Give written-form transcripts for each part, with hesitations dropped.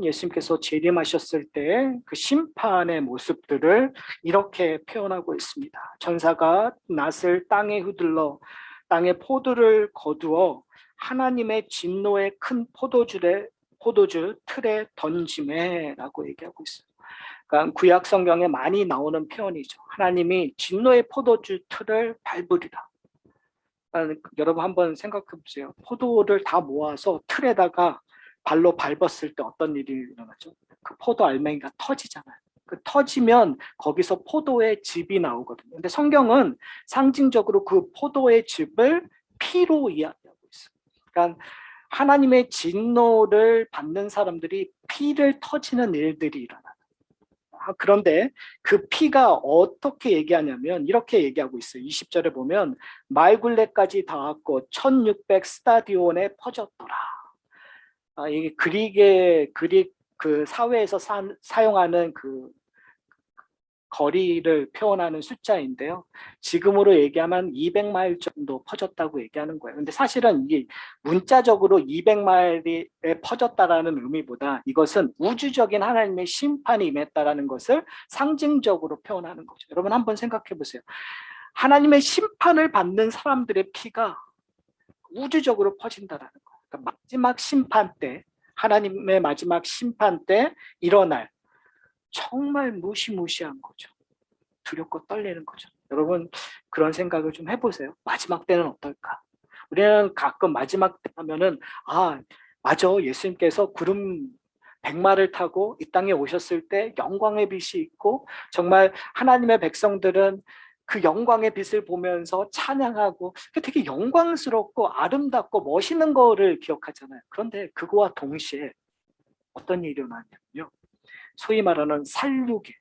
예수님께서 재림하셨을 때 그 심판의 모습들을 이렇게 표현하고 있습니다. 전사가 낫을 땅에 휘둘러 땅에 포도를 거두어 하나님의 진노의 큰 포도주 틀에 던짐에라고 얘기하고 있어요. 그러니까 구약 성경에 많이 나오는 표현이죠. 하나님이 진노의 포도주 틀을 밟으리라. 여러분 한번 생각해 보세요. 포도를 다 모아서 틀에다가 발로 밟았을 때 어떤 일이 일어나죠? 그 포도 알맹이가 터지잖아요. 그 터지면 거기서 포도의 즙이 나오거든요. 근데 성경은 상징적으로 그 포도의 즙을 피로 이야기하고 있어요. 그러니까 하나님의 진노를 받는 사람들이 피를 터지는 일들이 일어나요. 그런데 그 피가 어떻게 얘기하냐면 이렇게 얘기하고 있어요. 20절에 보면 말굴레까지 닿았고 1600 스타디온에 퍼졌더라. 이게 그릭 그 사회에서 사용하는 그 거리를 표현하는 숫자인데요. 지금으로 얘기하면 200마일 정도 퍼졌다고 얘기하는 거예요. 근데 사실은 이게 문자적으로 200마일에 퍼졌다라는 의미보다 이것은 우주적인 하나님의 심판이 임했다라는 것을 상징적으로 표현하는 거죠. 여러분 한번 생각해 보세요. 하나님의 심판을 받는 사람들의 피가 우주적으로 퍼진다라는 거예요. 그러니까 마지막 심판 때, 하나님의 마지막 심판 때 일어날 정말 무시무시한 거죠. 두렵고 떨리는 거죠. 여러분 그런 생각을 좀 해보세요. 마지막 때는 어떨까? 우리는 가끔 마지막 때 하면은 맞아, 예수님께서 구름 100마를 타고 이 땅에 오셨을 때 영광의 빛이 있고 정말 하나님의 백성들은 그 영광의 빛을 보면서 찬양하고 되게 영광스럽고 아름답고 멋있는 거를 기억하잖아요. 그런데 그거와 동시에 어떤 일이 일어나냐면요. 소위 말하는 살육이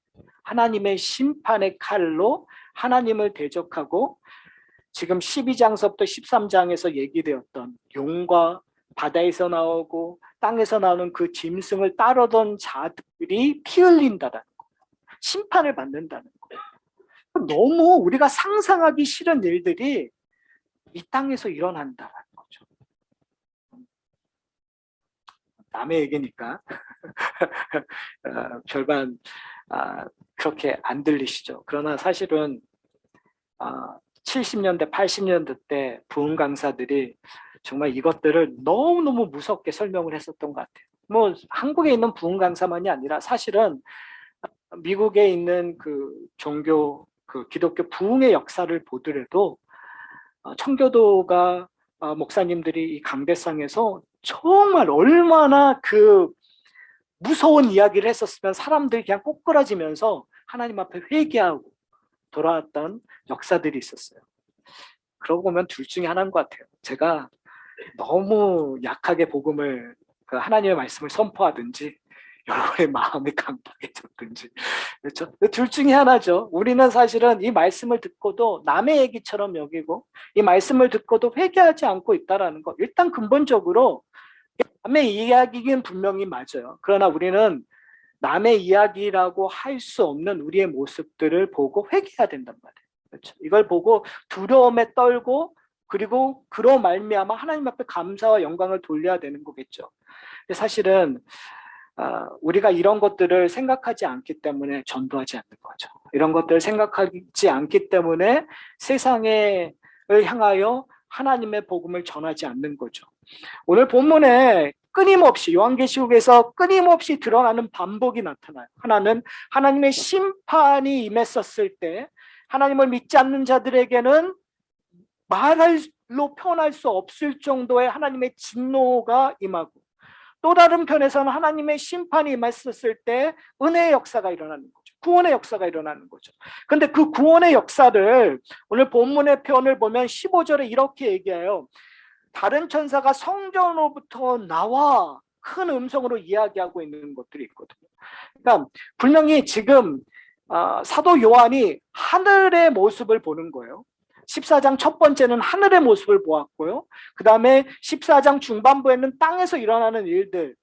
하나님의 심판의 칼로 하나님을 대적하고 지금 12장서부터 13장에서 얘기되었던 용과 바다에서 나오고 땅에서 나오는 그 짐승을 따르던 자들이 피 흘린다는 거예요. 심판을 받는다는 거예요. 너무 우리가 상상하기 싫은 일들이 이 땅에서 일어난다는 거죠. 남의 얘기니까 별반 그렇게 안 들리시죠. 그러나 사실은 70년대, 80년대 때 부흥 강사들이 정말 이것들을 너무너무 무섭게 설명을 했었던 것 같아요. 뭐 한국에 있는 부흥 강사만이 아니라 사실은 미국에 있는 그 종교, 그 기독교 부흥의 역사를 보더라도 청교도가 목사님들이 이 강대상에서 정말 얼마나 그 무서운 이야기를 했었으면 사람들이 그냥 꼬꾸라지면서 하나님 앞에 회개하고 돌아왔던 역사들이 있었어요. 그러고 보면 둘 중에 하나인 것 같아요. 제가 너무 약하게 복음을 그 하나님의 말씀을 선포하든지 여러분의 마음이 강팍해졌든지 그렇죠? 둘 중에 하나죠. 우리는 사실은 이 말씀을 듣고도 남의 얘기처럼 여기고 이 말씀을 듣고도 회개하지 않고 있다라는 거. 일단 근본적으로 남의 이야기긴 분명히 맞아요. 그러나 우리는 남의 이야기라고 할 수 없는 우리의 모습들을 보고 회개해야 된단 말이에요. 그렇죠? 이걸 보고 두려움에 떨고 그리고 그로 말미암아 하나님 앞에 감사와 영광을 돌려야 되는 거겠죠. 근데 사실은 우리가 이런 것들을 생각하지 않기 때문에 전도하지 않는 거죠. 이런 것들을 생각하지 않기 때문에 세상을 향하여 하나님의 복음을 전하지 않는 거죠. 오늘 본문에 끊임없이 요한계시록에서 끊임없이 드러나는 반복이 나타나요. 하나는 하나님의 심판이 임했었을 때 하나님을 믿지 않는 자들에게는 말로 표현할 수 없을 정도의 하나님의 진노가 임하고 또 다른 편에서는 하나님의 심판이 임했었을 때 은혜의 역사가 일어나는 거죠. 구원의 역사가 일어나는 거죠. 그런데 그 구원의 역사를 오늘 본문의 표현을 보면 15절에 이렇게 얘기해요. 다른 천사가 성전으로부터 나와 큰 음성으로 이야기하고 있는 것들이 있거든요. 그러니까 분명히 지금 사도 요한이 하늘의 모습을 보는 거예요. 14장 첫 번째는 하늘의 모습을 보았고요. 그 다음에 14장 중반부에는 땅에서 일어나는 일들,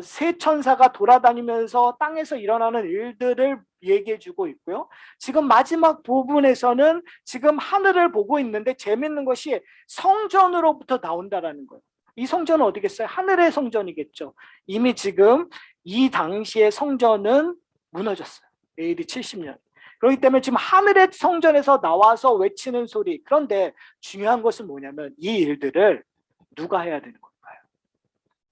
세 천사가 돌아다니면서 땅에서 일어나는 일들을 얘기해 주고 있고요. 지금 마지막 부분에서는 지금 하늘을 보고 있는데 재밌는 것이 성전으로부터 나온다라는 거예요. 이 성전은 어디겠어요? 하늘의 성전이겠죠. 이미 지금 이 당시의 성전은 무너졌어요. AD 70년. 그렇기 때문에 지금 하늘의 성전에서 나와서 외치는 소리. 그런데 중요한 것은 뭐냐면 이 일들을 누가 해야 되는 걸까요?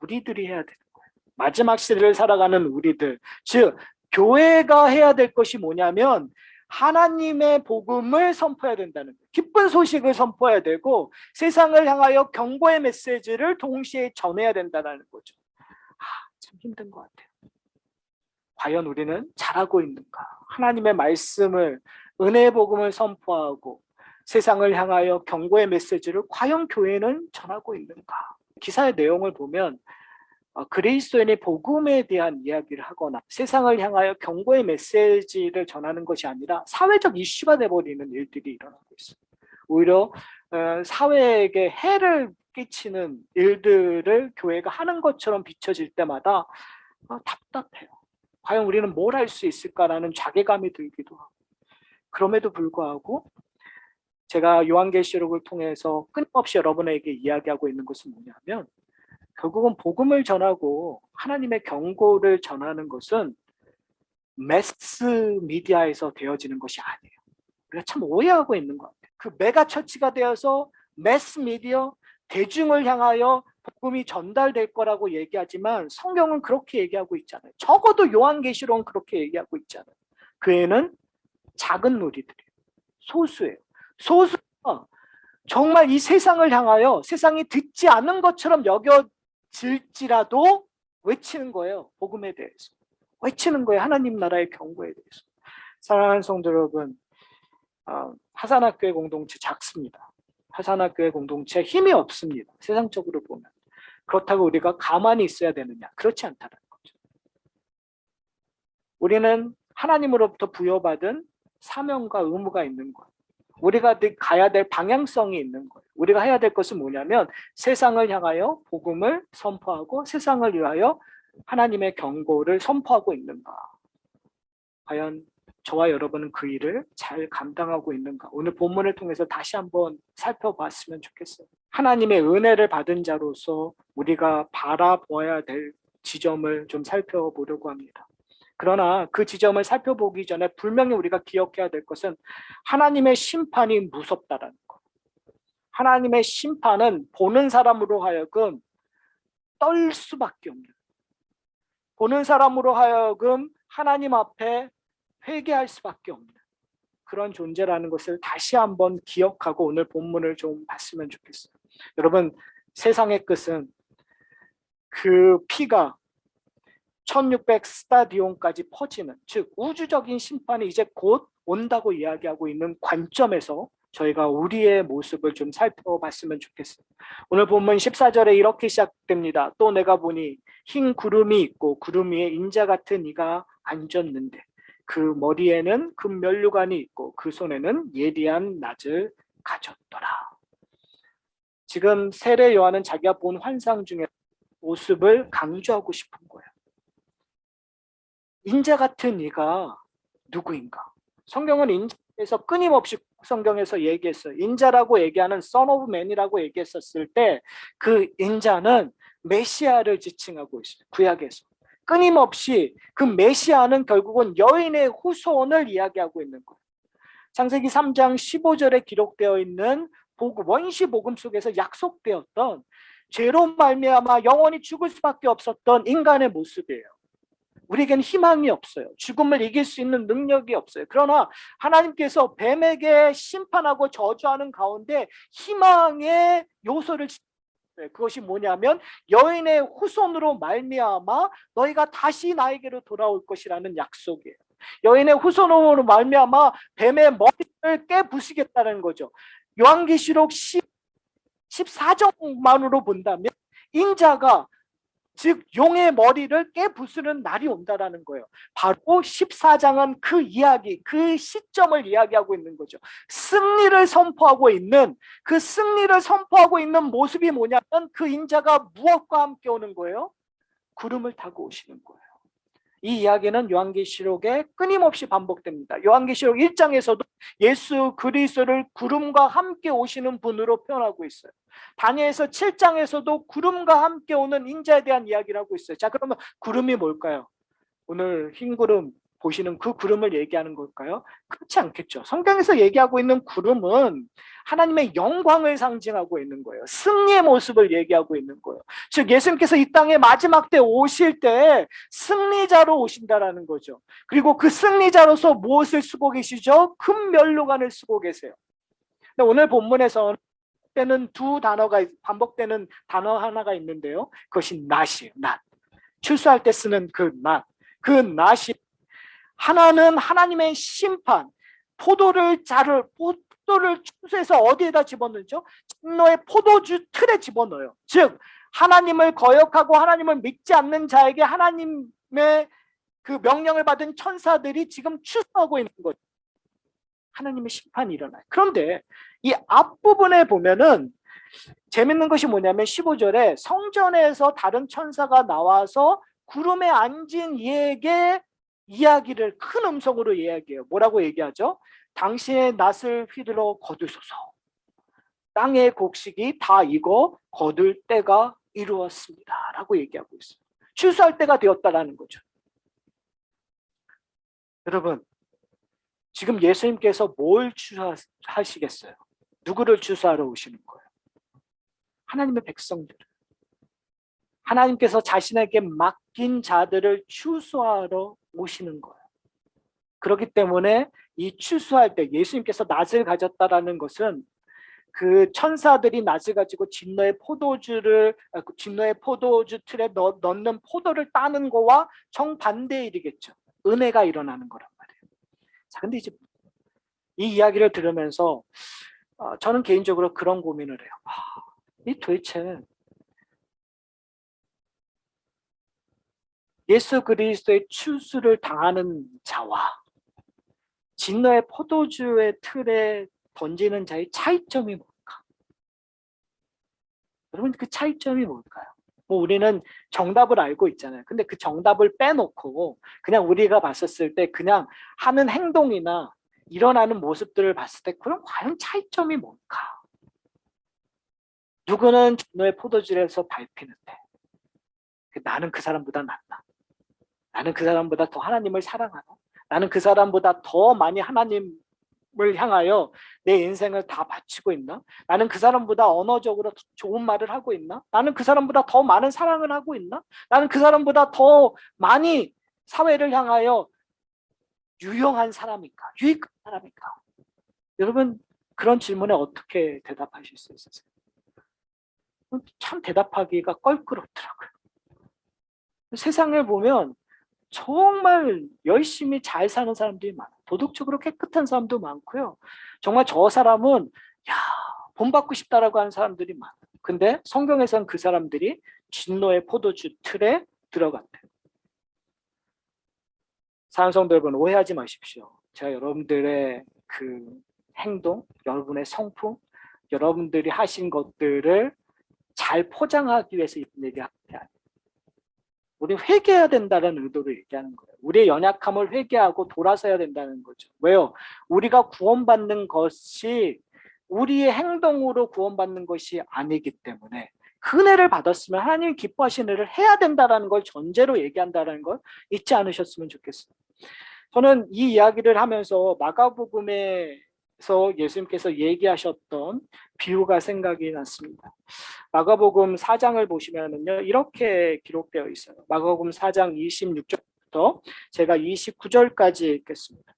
우리들이 해야 되는 거예요. 마지막 시대를 살아가는 우리들. 즉 교회가 해야 될 것이 뭐냐면 하나님의 복음을 선포해야 된다는 거예요. 기쁜 소식을 선포해야 되고 세상을 향하여 경고의 메시지를 동시에 전해야 된다는 거죠. 참 힘든 것 같아요. 과연 우리는 잘하고 있는가? 하나님의 말씀을, 은혜의 복음을 선포하고 세상을 향하여 경고의 메시지를 과연 교회는 전하고 있는가? 기사의 내용을 보면 그리스도인의 복음에 대한 이야기를 하거나 세상을 향하여 경고의 메시지를 전하는 것이 아니라 사회적 이슈가 되어버리는 일들이 일어나고 있어요. 오히려 사회에게 해를 끼치는 일들을 교회가 하는 것처럼 비춰질 때마다 답답해요. 과연 우리는 뭘 할 수 있을까라는 자괴감이 들기도 하고, 그럼에도 불구하고 제가 요한계시록을 통해서 끊임없이 여러분에게 이야기하고 있는 것은 뭐냐면 결국은 복음을 전하고 하나님의 경고를 전하는 것은 매스 미디어에서 되어지는 것이 아니에요. 우리가 참 오해하고 있는 것 같아요. 그 메가처치가 되어서 매스 미디어, 대중을 향하여 복음이 전달될 거라고 얘기하지만 성경은 그렇게 얘기하고 있잖아요. 적어도 요한계시록은 그렇게 얘기하고 있잖아요. 그 애는 작은 무리들이에요. 소수예요. 소수가 정말 이 세상을 향하여 세상이 듣지 않는 것처럼 여겨질지라도 외치는 거예요. 복음에 대해서. 외치는 거예요. 하나님 나라의 경고에 대해서. 사랑하는 성도 여러분, 하산학교의 공동체 작습니다. 하산학교의 공동체 힘이 없습니다. 세상적으로 보면. 그렇다고 우리가 가만히 있어야 되느냐? 그렇지 않다는 거죠. 우리는 하나님으로부터 부여받은 사명과 의무가 있는 거예요. 우리가 가야 될 방향성이 있는 거예요. 우리가 해야 될 것은 뭐냐면 세상을 향하여 복음을 선포하고 세상을 위하여 하나님의 경고를 선포하고 있는가? 과연 저와 여러분은 그 일을 잘 감당하고 있는가? 오늘 본문을 통해서 다시 한번 살펴봤으면 좋겠어요. 하나님의 은혜를 받은 자로서 우리가 바라보아야 될 지점을 좀 살펴보려고 합니다. 그러나 그 지점을 살펴보기 전에 분명히 우리가 기억해야 될 것은 하나님의 심판이 무섭다라는 것. 하나님의 심판은 보는 사람으로 하여금 떨 수밖에 없는, 보는 사람으로 하여금 하나님 앞에 회개할 수밖에 없는 그런 존재라는 것을 다시 한번 기억하고 오늘 본문을 좀 봤으면 좋겠어요. 여러분, 세상의 끝은 그 피가 1600 스타디온까지 퍼지는, 즉 우주적인 심판이 이제 곧 온다고 이야기하고 있는 관점에서 저희가 우리의 모습을 좀 살펴봤으면 좋겠어요. 오늘 본문 14절에 이렇게 시작됩니다. 또 내가 보니 흰 구름이 있고 구름 위에 인자 같은 이가 앉았는데 그 머리에는 금면류관이 있고 그 손에는 예리한 낫을 가졌더라. 지금 세례 요한은 자기가 본 환상 중에 모습을 강조하고 싶은 거예요. 인자 같은 이가 누구인가? 성경은 인자에서 끊임없이 성경에서 얘기했어요. 인자라고 얘기하는 Son of Man이라고 얘기했었을 때 그 인자는 메시아를 지칭하고 있어요. 구약에서. 끊임없이 그 메시아는 결국은 여인의 후손을 이야기하고 있는 거예요. 창세기 3장 15절에 기록되어 있는 원시 복음 속에서 약속되었던 죄로 말미암아 영원히 죽을 수밖에 없었던 인간의 모습이에요. 우리에겐 희망이 없어요. 죽음을 이길 수 있는 능력이 없어요. 그러나 하나님께서 뱀에게 심판하고 저주하는 가운데 희망의 요소를, 그것이 뭐냐면 여인의 후손으로 말미암아 너희가 다시 나에게로 돌아올 것이라는 약속이에요. 여인의 후손으로 말미암아 뱀의 머리를 깨부수겠다는 거죠. 요한계시록 14장만으로 본다면 인자가, 즉 용의 머리를 깨부수는 날이 온다라는 거예요. 바로 14장은 그 이야기, 그 시점을 이야기하고 있는 거죠. 승리를 선포하고 있는, 그 승리를 선포하고 있는 모습이 뭐냐면 그 인자가 무엇과 함께 오는 거예요? 구름을 타고 오시는 거예요. 이 이야기는 요한계시록에 끊임없이 반복됩니다. 요한계시록 1장에서도 예수 그리스도를 구름과 함께 오시는 분으로 표현하고 있어요. 다니엘서 7장에서도 구름과 함께 오는 인자에 대한 이야기를 하고 있어요. 자, 그러면 구름이 뭘까요? 오늘 흰 구름 보시는 그 구름을 얘기하는 걸까요? 그렇지 않겠죠. 성경에서 얘기하고 있는 구름은 하나님의 영광을 상징하고 있는 거예요. 승리의 모습을 얘기하고 있는 거예요. 즉 예수님께서 이 땅에 마지막 때 오실 때 승리자로 오신다라는 거죠. 그리고 그 승리자로서 무엇을 쓰고 계시죠? 금 면류관을 쓰고 계세요. 근데 오늘 본문에서는 때는 두 단어가 반복되는 단어 하나가 있는데요. 그것이 낫이에요. 낫. 출소할 때 쓰는 그 낫. 그 낫이 하나는 하나님의 심판, 포도를 추수해서 어디에다 집어넣죠? 진노의 포도주 틀에 집어넣어요. 즉 하나님을 거역하고 하나님을 믿지 않는 자에게 하나님의 그 명령을 받은 천사들이 지금 추수하고 있는 거죠. 하나님의 심판이 일어나요. 그런데 이 앞부분에 보면은 재밌는 것이 뭐냐면 15절에 성전에서 다른 천사가 나와서 구름에 앉은 이에게 이야기를 큰 음성으로 이야기해요. 뭐라고 얘기하죠? 당신의 낫을 휘둘러 거두소서. 땅의 곡식이 다 익어 거둘 때가 이루었습니다. 라고 얘기하고 있어요. 추수할 때가 되었다라는 거죠. 여러분, 지금 예수님께서 뭘 추수하시겠어요? 누구를 추수하러 오시는 거예요? 하나님의 백성들. 하나님께서 자신에게 맡긴 자들을 추수하러 오시는 거예요. 그렇기 때문에 이 추수할 때 예수님께서 낫을 가졌다라는 것은 그 천사들이 낫을 가지고 진노의 포도주 틀에 넣는 포도를 따는 거와 정반대의 일이겠죠. 은혜가 일어나는 거란 말이에요. 자, 근데 이제 이 이야기를 들으면서 저는 개인적으로 그런 고민을 해요. 이 도대체 예수 그리스도의 추수를 당하는 자와 진노의 포도주의 틀에 던지는 자의 차이점이 뭘까? 여러분, 그 차이점이 뭘까요? 뭐 우리는 정답을 알고 있잖아요. 근데 그 정답을 빼놓고 그냥 우리가 봤었을 때 그냥 하는 행동이나 일어나는 모습들을 봤을 때 그럼 과연 차이점이 뭘까? 누구는 진노의 포도주에서 밟히는데 나는 그 사람보다 낫다. 나는 그 사람보다 더 하나님을 사랑하나? 나는 그 사람보다 더 많이 하나님을 향하여 내 인생을 다 바치고 있나? 나는 그 사람보다 언어적으로 좋은 말을 하고 있나? 나는 그 사람보다 더 많은 사랑을 하고 있나? 나는 그 사람보다 더 많이 사회를 향하여 유용한 사람인가? 유익한 사람인가? 여러분, 그런 질문에 어떻게 대답하실 수 있으세요? 참 대답하기가 껄끄럽더라고요. 세상을 보면 정말 열심히 잘 사는 사람들이 많아요. 도덕적으로 깨끗한 사람도 많고요. 정말 저 사람은 본받고 싶다라고 하는 사람들이 많아요. 근데 성경에서는 그 사람들이 진노의 포도주 틀에 들어갔대요. 사랑하는 성도 여러분, 오해하지 마십시오. 제가 여러분들의 그 행동, 여러분의 성품, 여러분들이 하신 것들을 잘 포장하기 위해서 이런 얘기하는 게 아니에요. 우리 회개해야 된다는 의도로 얘기하는 거예요. 우리의 연약함을 회개하고 돌아서야 된다는 거죠. 왜요? 우리가 구원받는 것이 우리의 행동으로 구원받는 것이 아니기 때문에 그 은혜를 받았으면 하나님이 기뻐하시는 일을 해야 된다는 걸 전제로 얘기한다는 걸 잊지 않으셨으면 좋겠어요. 저는 이 이야기를 하면서 마가복음에서 예수님께서 얘기하셨던 비유가 생각이 났습니다. 마가복음 4장을 보시면은요, 이렇게 기록되어 있어요. 마가복음 4장 26절부터 제가 29절까지 읽겠습니다.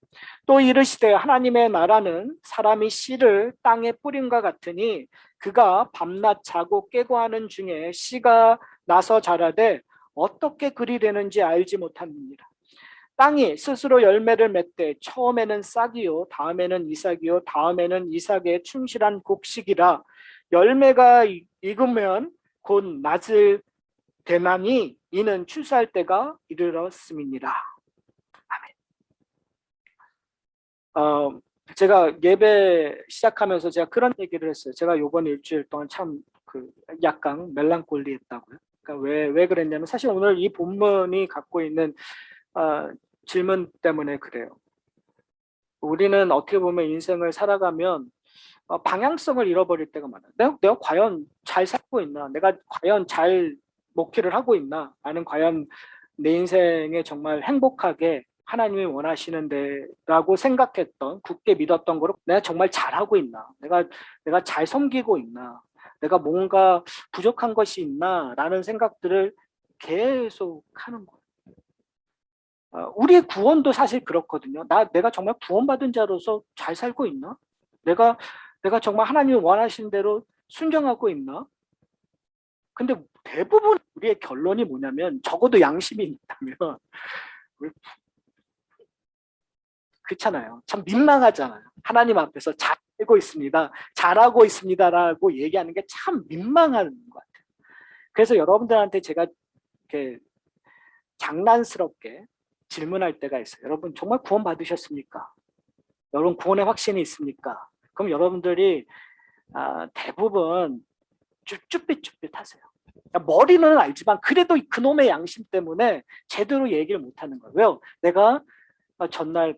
또 이르시되 하나님의 나라는 사람이 씨를 땅에 뿌림과 같으니 그가 밤낮 자고 깨고 하는 중에 씨가 나서 자라되 어떻게 그리 되는지 알지 못합니다. 땅이 스스로 열매를 맺되 처음에는 싹이요 다음에는 이삭이요 다음에는 이삭의 충실한 곡식이라 열매가 익으면 곧 낫을 되나니 이는 추수할 때가 이르렀음이니라. 아멘. 제가 예배 시작하면서 제가 그런 얘기를 했어요. 제가 이번 일주일 동안 참 약간 멜랑콜리했다고요. 그러니까 왜 그랬냐면 사실 오늘 이 본문이 갖고 있는 질문 때문에 그래요. 우리는 어떻게 보면 인생을 살아가면 방향성을 잃어버릴 때가 많아요. 내가 과연 잘 살고 있나? 내가 과연 잘 목회를 하고 있나? 나는 과연 내 인생에 정말 행복하게 하나님이 원하시는 데라고 생각했던, 굳게 믿었던 거로 내가 정말 잘하고 있나? 내가 잘 섬기고 있나? 내가 뭔가 부족한 것이 있나? 라는 생각들을 계속 하는 거예요. 우리의 구원도 사실 그렇거든요. 내가 정말 구원받은 자로서 잘 살고 있나? 내가 정말 하나님이 원하시는 대로 순종하고 있나? 근데 대부분 우리의 결론이 뭐냐면, 적어도 양심이 있다면 그렇잖아요. 참 민망하잖아요. 하나님 앞에서 잘 살고 있습니다, 잘하고 있습니다라고 얘기하는 게 참 민망한 것 같아요. 그래서 여러분들한테 제가 이렇게 장난스럽게 질문할 때가 있어요. 여러분 정말 구원 받으셨습니까? 여러분 구원의 확신이 있습니까? 그럼 여러분들이 대부분 쭈삣쭈삣하세요. 머리는 알지만 그래도 그놈의 양심 때문에 제대로 얘기를 못하는 거예요. 왜요? 내가 전날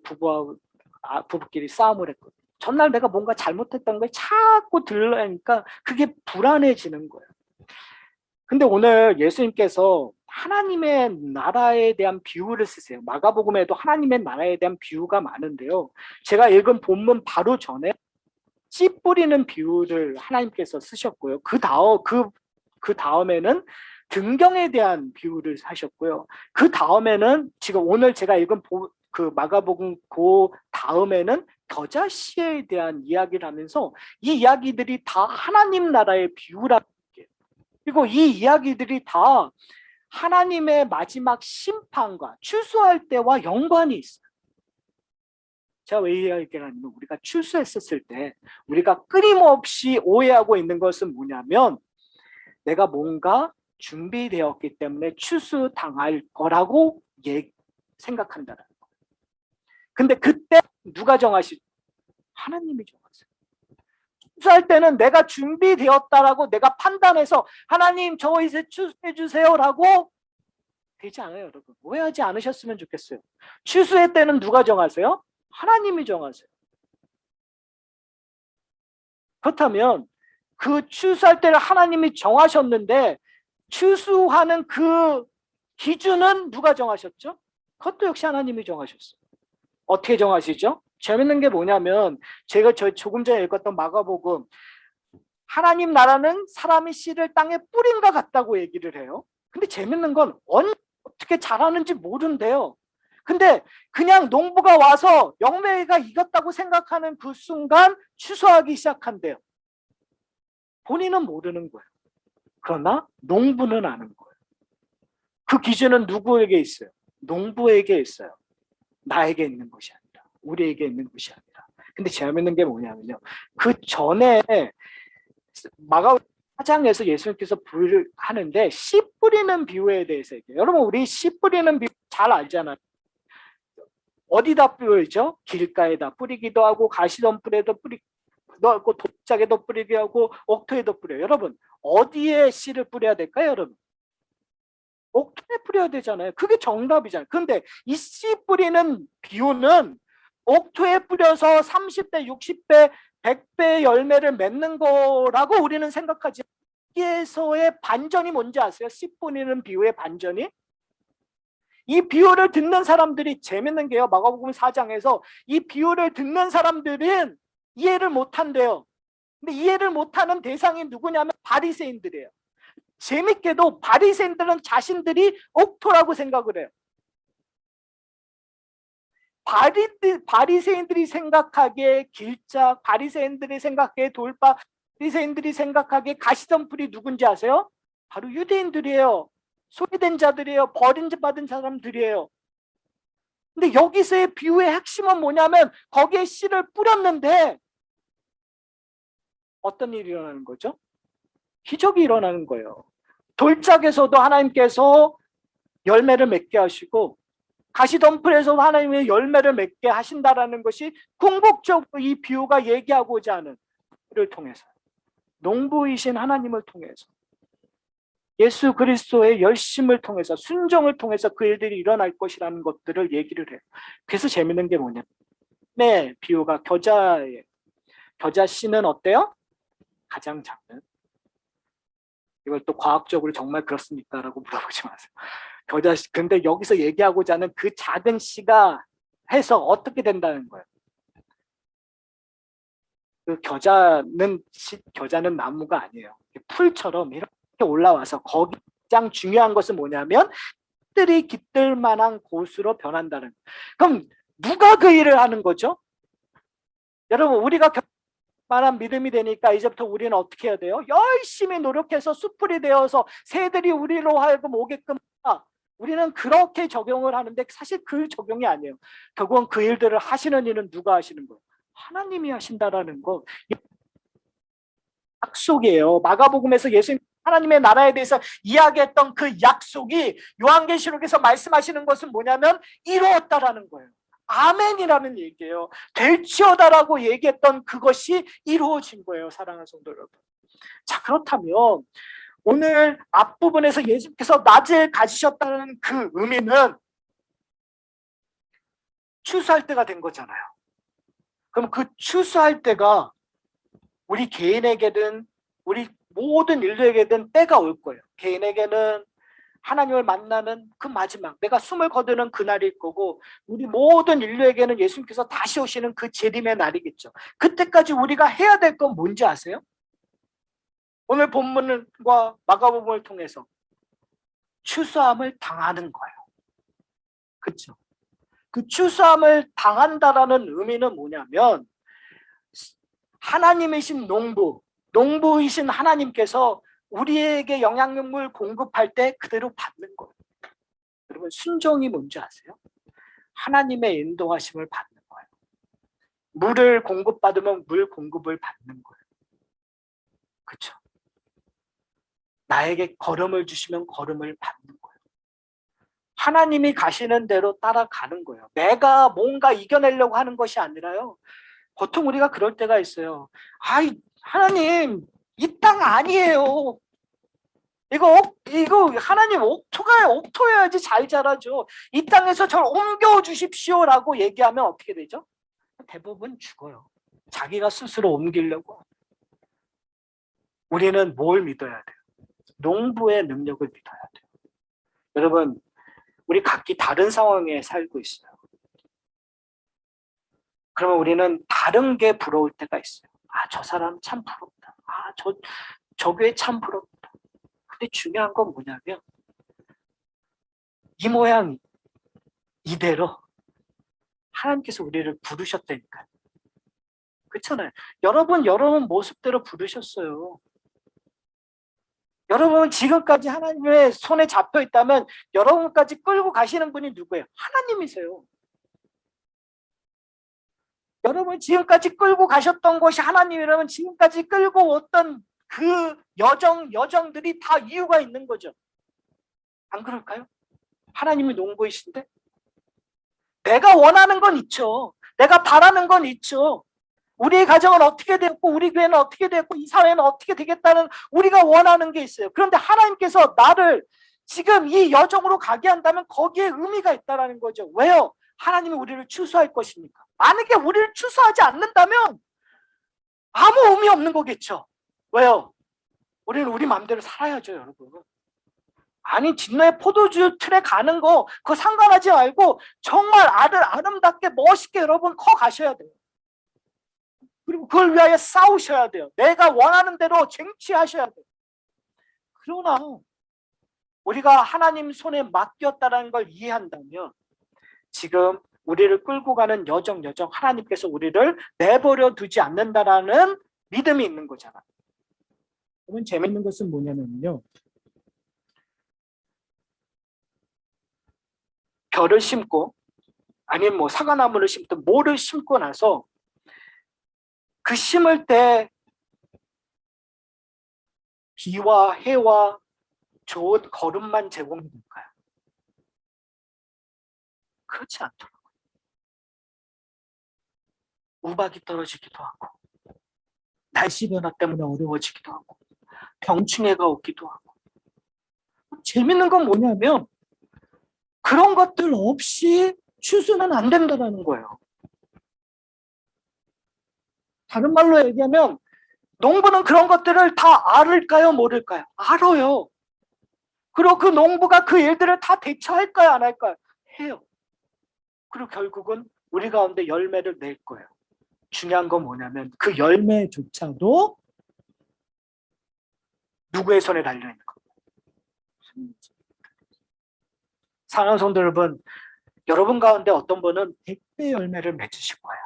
부부끼리 싸움을 했거든요. 전날 내가 뭔가 잘못했던 걸 자꾸 들으니까 그게 불안해지는 거예요. 근데 오늘 예수님께서 하나님의 나라에 대한 비유를 쓰세요. 마가복음에도 하나님의 나라에 대한 비유가 많은데요. 제가 읽은 본문 바로 전에 씨 뿌리는 비유를 하나님께서 쓰셨고요. 그 다음에는 등경에 대한 비유를 하셨고요. 그 다음에는 지금 오늘 제가 읽은 그 마가복음 그 다음에는 겨자씨에 대한 이야기를 하면서 이 이야기들이 다 하나님 나라의 비유라. 그리고 이 이야기들이 다 하나님의 마지막 심판과 추수할 때와 연관이 있어요. 제가 왜 이야기를 하냐면, 우리가 추수했었을 때 우리가 끊임없이 오해하고 있는 것은 뭐냐면, 내가 뭔가 준비되었기 때문에 추수당할 거라고 생각한다는 거예요. 근데 그때 누가 정하시죠? 하나님이 정하세요. 추수할 때는 내가 준비되었다라고 내가 판단해서 하나님 저 이제 추수해 주세요라고 되지 않아요. 여러분 오해하지 않으셨으면 좋겠어요. 추수의 때는 누가 정하세요? 하나님이 정하세요. 그렇다면 그 추수할 때를 하나님이 정하셨는데 추수하는 그 기준은 누가 정하셨죠? 그것도 역시 하나님이 정하셨어요. 어떻게 정하시죠? 재밌는 게 뭐냐면, 제가 조금 전에 읽었던 마가복음, 하나님 나라는 사람이 씨를 땅에 뿌린 것 같다고 얘기를 해요. 근데 재밌는 건 어떻게 자라는지 모른대요. 근데 그냥 농부가 와서 영매가 익었다고 생각하는 그 순간 추수하기 시작한대요. 본인은 모르는 거예요. 그러나 농부는 아는 거예요. 그 기준은 누구에게 있어요? 농부에게 있어요. 나에게 있는 것이 아니라, 우리에게 있는 것이 아니라. 근데 재밌는 게 뭐냐면요, 그 전에 마가복음 4장에서 예수님께서 비유를 하는데 씨 뿌리는 비유에 대해서 얘기해요. 여러분 우리 씨 뿌리는 비유 잘 알잖아요. 어디다 뿌리죠? 길가에다 뿌리기도 하고 가시덤불에도 뿌리고 돌짝에도 뿌리게 하고 옥토에도 뿌려요. 여러분 어디에 씨를 뿌려야 될까요? 여러분 옥토에 뿌려야 되잖아요. 그게 정답이잖아요. 근데 이 씨 뿌리는 비유는 옥토에 뿌려서 30배, 60배, 100배의 열매를 맺는 거라고 우리는 생각하지. 여기에서의 반전이 뭔지 아세요? 씨 뿌리는 비유의 반전이? 이 비유를 듣는 사람들이 재밌는 게요. 마가복음 4장에서 이 비유를 듣는 사람들은 이해를 못한대요. 근데 이해를 못하는 대상이 누구냐면 바리새인들이에요. 재밌게도 바리새인들은 자신들이 옥토라고 생각을 해요. 바리새인들이 생각하기에 길짝, 바리새인들이 생각하기에 돌파, 바리새인들이 생각하기에 가시덤불이 누군지 아세요? 바로 유대인들이에요. 소외된 자들이에요. 버림받은 사람들이에요. 근데 여기서의 비유의 핵심은 뭐냐면 거기에 씨를 뿌렸는데 어떤 일이 일어나는 거죠? 기적이 일어나는 거예요. 돌짝에서도 하나님께서 열매를 맺게 하시고 가시덤불에서 하나님의 열매를 맺게 하신다라는 것이 궁극적으로 이 비유가 얘기하고자 하는 를 통해서, 농부이신 하나님을 통해서. 예수 그리스도의 열심을 통해서 순종을 통해서 그 일들이 일어날 것이라는 것들을 얘기를 해요. 그래서 재밌는 게 뭐냐면 비유가 겨자예요. 겨자 씨는 어때요? 가장 작은. 이걸 또 과학적으로 정말 그렇습니까? 라고 물어보지 마세요. 겨자 씨, 근데 여기서 얘기하고자 하는 그 작은 씨가 해서 어떻게 된다는 거예요. 그 겨자는 나무가 아니에요. 풀처럼 이렇게 올라와서 거기 가장 중요한 것은 뭐냐면 들이 깃들 만한 곳으로 변한다는. 그럼 누가 그 일을 하는 거죠? 여러분, 우리가 만한 믿음이 되니까 이제부터 우리는 어떻게 해야 돼요? 열심히 노력해서 숯불이 되어서 새들이 우리로 하여금 오게끔 우리는 그렇게 적용을 하는데 사실 그 적용이 아니에요. 결국은 그 일들을 하시는 일은 누가 하시는 거예요? 하나님이 하신다라는 거. 약속이에요. 마가복음에서 예수님 하나님의 나라에 대해서 이야기했던 그 약속이 요한계시록에서 말씀하시는 것은 뭐냐면 이루었다라는 거예요. 아멘이라는 얘기예요. 될지어다라고 얘기했던 그것이 이루어진 거예요. 사랑하는 성도 여러분. 자, 그렇다면 오늘 앞부분에서 예수님께서 낮을 가지셨다는 그 의미는 추수할 때가 된 거잖아요. 그럼 그 추수할 때가 우리 개인에게든 우리 모든 인류에게든 때가 올 거예요. 개인에게는 하나님을 만나는 그 마지막, 내가 숨을 거두는 그날일 거고, 우리 모든 인류에게는 예수님께서 다시 오시는 그 재림의 날이겠죠. 그때까지 우리가 해야 될 건 뭔지 아세요? 오늘 본문과 마가복음을 통해서 추수함을 당하는 거예요. 그렇죠? 그 추수함을 당한다라는 의미는 뭐냐면 하나님이신 농부이신 하나님께서 우리에게 영양물 공급할 때 그대로 받는 거예요. 여러분, 순종이 뭔지 아세요? 하나님의 인도하심을 받는 거예요. 물을 공급받으면 물 공급을 받는 거예요. 그렇죠? 나에게 걸음을 주시면 걸음을 받는 거예요. 하나님이 가시는 대로 따라가는 거예요. 내가 뭔가 이겨내려고 하는 것이 아니라요. 보통 우리가 그럴 때가 있어요. 아이, 하나님, 이 땅 아니에요. 이거 하나님 옥토해야지 잘 자라죠. 이 땅에서 저를 옮겨 주십시오라고 얘기하면 어떻게 되죠? 대부분 죽어요. 자기가 스스로 옮기려고. 우리는 뭘 믿어야 돼요? 농부의 능력을 믿어야 돼요. 여러분, 우리 각기 다른 상황에 살고 있어요. 그러면 우리는 다른 게 부러울 때가 있어요. 아, 저 사람 참 부럽다. 아, 저 교회 참 부럽다. 근데 중요한 건 뭐냐면 이 모양 이대로 하나님께서 우리를 부르셨다니까요. 그렇잖아요. 여러분 모습대로 부르셨어요. 여러분 지금까지 하나님의 손에 잡혀 있다면 여러분까지 끌고 가시는 분이 누구예요? 하나님이세요. 여러분 지금까지 끌고 가셨던 것이 하나님이라면 지금까지 끌고 왔던 그 여정들이 다 이유가 있는 거죠. 안 그럴까요? 하나님이 농부이신데 내가 원하는 건 있죠. 내가 바라는 건 있죠. 우리의 가정은 어떻게 됐고 우리 교회는 어떻게 됐고 이 사회는 어떻게 되겠다는 우리가 원하는 게 있어요. 그런데 하나님께서 나를 지금 이 여정으로 가게 한다면 거기에 의미가 있다는 거죠. 왜요? 하나님이 우리를 추수할 것이니까. 만약에 우리를 추수하지 않는다면 아무 의미 없는 거겠죠. 왜요? 우리는 우리 마음대로 살아야죠, 여러분. 아니, 진노의 포도주 틀에 가는 거 그거 상관하지 말고 정말 아름답게 멋있게 여러분 커 가셔야 돼요. 그리고 그걸 위하여 싸우셔야 돼요. 내가 원하는 대로 쟁취하셔야 돼요. 그러나 우리가 하나님 손에 맡겼다는 걸 이해한다면 지금 우리를 끌고 가는 여정 하나님께서 우리를 내버려 두지 않는다라는 믿음이 있는 거잖아요. 그러면 재밌는 것은 뭐냐면요. 벼를 심고 아니면 뭐 사과나무를 심든 뭐를 심고 나서 그 심을 때 비와 해와 좋은 거름만 제공이 될까요? 그렇지 않더라고요. 우박이 떨어지기도 하고 날씨 변화 때문에 어려워지기도 하고 병충해가 오기도 하고 재밌는 건 뭐냐면 그런 것들 없이 추수는 안 된다는 거예요. 다른 말로 얘기하면 농부는 그런 것들을 다 알을까요? 모를까요? 알아요. 그리고 그 농부가 그 일들을 다 대처할까요? 안 할까요? 해요. 그리고 결국은 우리 가운데 열매를 낼 거예요. 중요한 건 뭐냐면 그 열매조차도 누구의 손에 달려있는 거예요. 사랑하는 성도 여러분, 여러분 가운데 어떤 분은 100배 열매를 맺으실 거예요.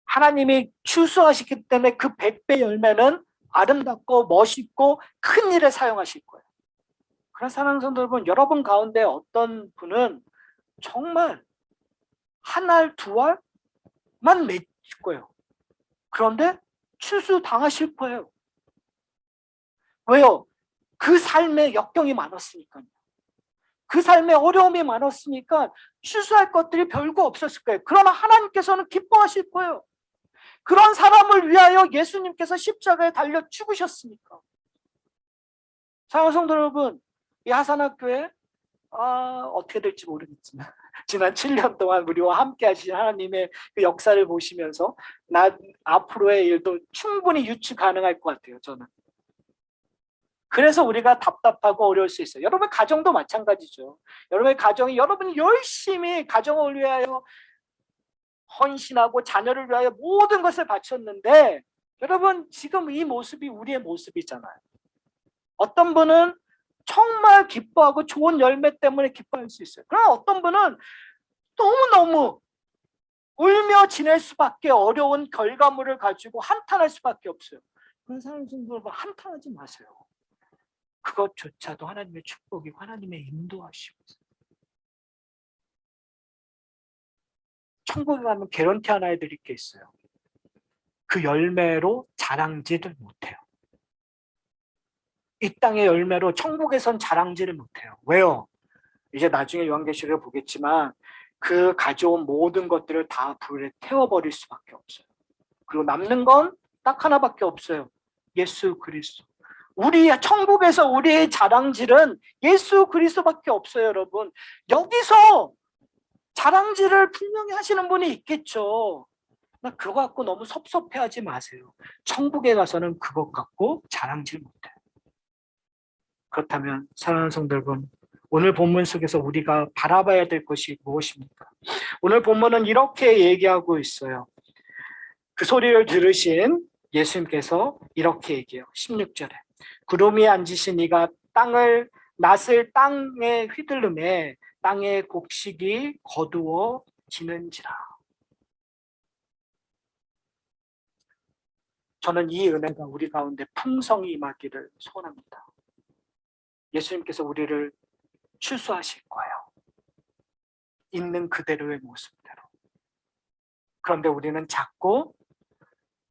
하나님이 추수하시기 때문에 그 100배 열매는 아름답고 멋있고 큰 일에 사용하실 거예요. 그래서 사랑하는 성도 여러분, 여러분 가운데 어떤 분은 정말 한 알, 두 알만 맺을 거예요. 그런데 추수 당하실 거예요. 왜요? 그 삶에 역경이 많았으니까요. 그 삶에 어려움이 많았으니까 추수할 것들이 별거 없었을 거예요. 그러나 하나님께서는 기뻐하실 거예요. 그런 사람을 위하여 예수님께서 십자가에 달려 죽으셨으니까. 사랑하는 성도 여러분, 이 하산학교에 어떻게 될지 모르겠지만 지난 7년 동안 우리와 함께 하신 하나님의 그 역사를 보시면서 나 앞으로의 일도 충분히 유추 가능할 것 같아요. 저는. 그래서 우리가 답답하고 어려울 수 있어요. 여러분의 가정도 마찬가지죠. 여러분의 가정이 여러분이 열심히 가정을 위하여 헌신하고 자녀를 위하여 모든 것을 바쳤는데 여러분 지금 이 모습이 우리의 모습이잖아요. 어떤 분은 정말 기뻐하고 좋은 열매 때문에 기뻐할 수 있어요. 그러나 어떤 분은 너무너무 울며 지낼 수밖에 어려운 결과물을 가지고 한탄할 수밖에 없어요. 그런 사람들 한탄하지 마세요. 그것조차도 하나님의 축복이고 하나님의 인도하심이죠. 천국에 가면 개런티 하나 해드릴 게 있어요. 그 열매로 자랑질을 못해요. 이 땅의 열매로 천국에선 자랑질을 못해요. 왜요? 이제 나중에 요한계시록을 보겠지만 그 가져온 모든 것들을 다 불에 태워버릴 수밖에 없어요. 그리고 남는 건 딱 하나밖에 없어요. 예수 그리스도. 우리 천국에서 우리의 자랑질은 예수 그리스도밖에 없어요, 여러분. 여기서 자랑질을 분명히 하시는 분이 있겠죠. 그거 갖고 너무 섭섭해하지 마세요. 천국에 가서는 그것 갖고 자랑질 못해요. 그렇다면 사랑하는 성도 여러분, 오늘 본문 속에서 우리가 바라봐야 될 것이 무엇입니까? 오늘 본문은 이렇게 얘기하고 있어요. 그 소리를 들으신 예수님께서 이렇게 얘기해요. 16절에 구름 위에 앉으신 이가 낫을 땅에 휘둘름에 땅의 곡식이 거두어지는지라. 저는 이 은혜가 우리 가운데 풍성히 임하기를 소원합니다. 예수님께서 우리를 추수하실 거예요. 있는 그대로의 모습대로. 그런데 우리는 자꾸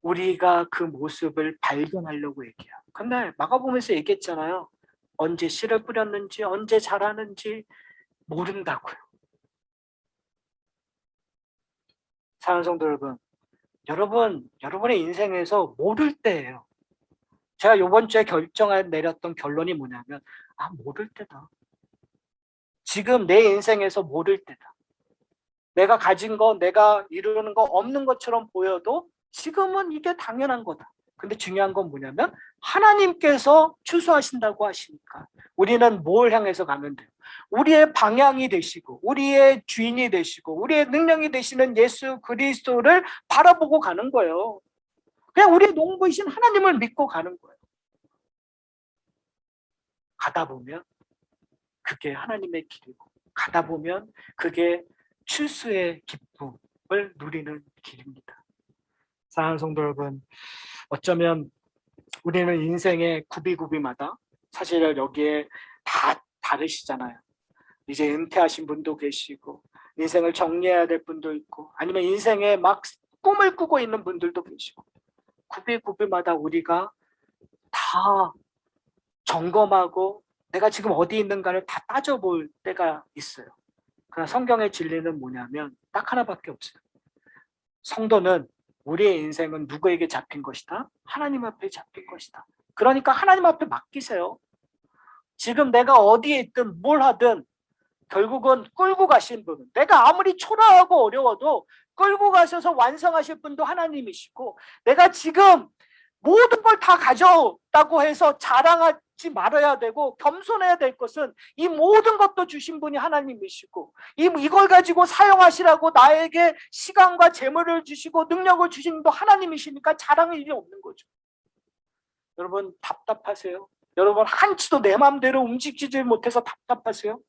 우리가 그 모습을 발견하려고 얘기해요. 근데 마가복음에서 얘기했잖아요. 언제 씨를 뿌렸는지 언제 자라는지 모른다고요. 사랑하는 성도 여러분, 여러분의 인생에서 모를 때예요. 제가 이번 주에 내렸던 결론이 뭐냐면 모를 때다. 지금 내 인생에서 모를 때다. 내가 가진 거, 내가 이루는 거 없는 것처럼 보여도 지금은 이게 당연한 거다. 근데 중요한 건 뭐냐면 하나님께서 추수하신다고 하시니까 우리는 뭘 향해서 가면 돼요? 우리의 방향이 되시고 우리의 주인이 되시고 우리의 능력이 되시는 예수 그리스도를 바라보고 가는 거예요. 그냥 우리의 농부이신 하나님을 믿고 가는 거예요. 가다 보면 그게 하나님의 길이고 가다 보면 그게 추수의 기쁨을 누리는 길입니다. 사랑하는 성도 여러분, 어쩌면 우리는 인생의 구비구비마다 사실 여기에 다 다르시잖아요. 이제 은퇴하신 분도 계시고 인생을 정리해야 될 분도 있고 아니면 인생에 막 꿈을 꾸고 있는 분들도 계시고 구비구비마다 우리가 다 점검하고 내가 지금 어디 있는가를 다 따져볼 때가 있어요. 그러나 성경의 진리는 뭐냐면 딱 하나밖에 없어요. 성도는 우리의 인생은 누구에게 잡힌 것이다? 하나님 앞에 잡힌 것이다. 그러니까 하나님 앞에 맡기세요. 지금 내가 어디에 있든 뭘 하든 결국은 끌고 가신 분은, 내가 아무리 초라하고 어려워도 끌고 가셔서 완성하실 분도 하나님이시고, 내가 지금 모든 걸 다 가져다고 해서 자랑하지 말아야 되고 겸손해야 될 것은 이 모든 것도 주신 분이 하나님이시고, 이걸 가지고 사용하시라고 나에게 시간과 재물을 주시고 능력을 주신 분도 하나님이시니까 자랑할 일이 없는 거죠. 여러분 답답하세요? 여러분 한치도 내 마음대로 움직이지 못해서 답답하세요?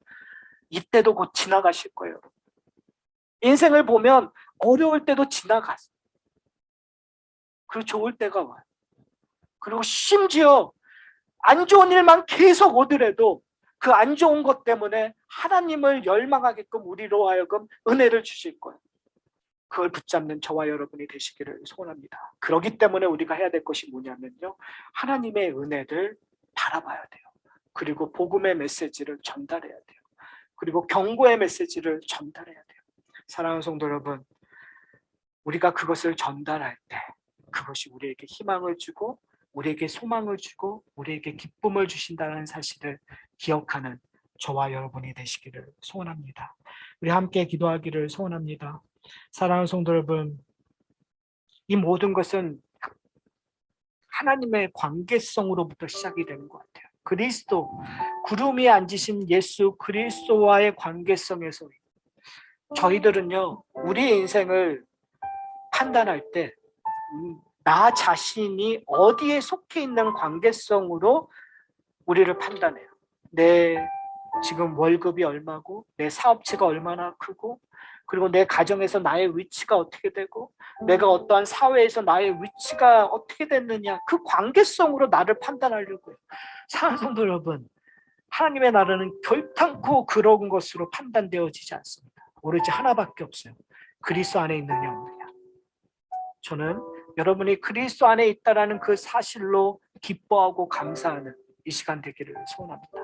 이때도 곧 지나가실 거예요. 인생을 보면 어려울 때도 지나가요. 그리고 좋을 때가 와요. 그리고 심지어 안 좋은 일만 계속 오더라도 그 안 좋은 것 때문에 하나님을 열망하게끔 우리로 하여금 은혜를 주실 거예요. 그걸 붙잡는 저와 여러분이 되시기를 소원합니다. 그렇기 때문에 우리가 해야 될 것이 뭐냐면요, 하나님의 은혜를 바라봐야 돼요. 그리고 복음의 메시지를 전달해야 돼요. 그리고 경고의 메시지를 전달해야 돼요. 사랑하는 성도 여러분, 우리가 그것을 전달할 때 그것이 우리에게 희망을 주고 우리에게 소망을 주고 우리에게 기쁨을 주신다는 사실을 기억하는 저와 여러분이 되시기를 소원합니다. 우리 함께 기도하기를 소원합니다. 사랑하는 성도 여러분, 이 모든 것은 하나님의 관계성으로부터 시작이 되는 것 같아요. 그리스도, 구름 위에 앉으신 예수 그리스도와의 관계성에서 저희들은요, 우리의 인생을 판단할 때 나 자신이 어디에 속해 있는 관계성으로 우리를 판단해요. 내 지금 월급이 얼마고, 내 사업체가 얼마나 크고, 그리고 내 가정에서 나의 위치가 어떻게 되고, 내가 어떠한 사회에서 나의 위치가 어떻게 됐느냐, 그 관계성으로 나를 판단하려고 해요. 사랑하는 성도 여러분, 하나님의 나라는 결탄코 그런 것으로 판단되어지지 않습니다. 오로지 하나밖에 없어요. 그리스도 안에 있느냐 없느냐. 저는 여러분이 그리스도 안에 있다라는 그 사실로 기뻐하고 감사하는 이 시간 되기를 소원합니다.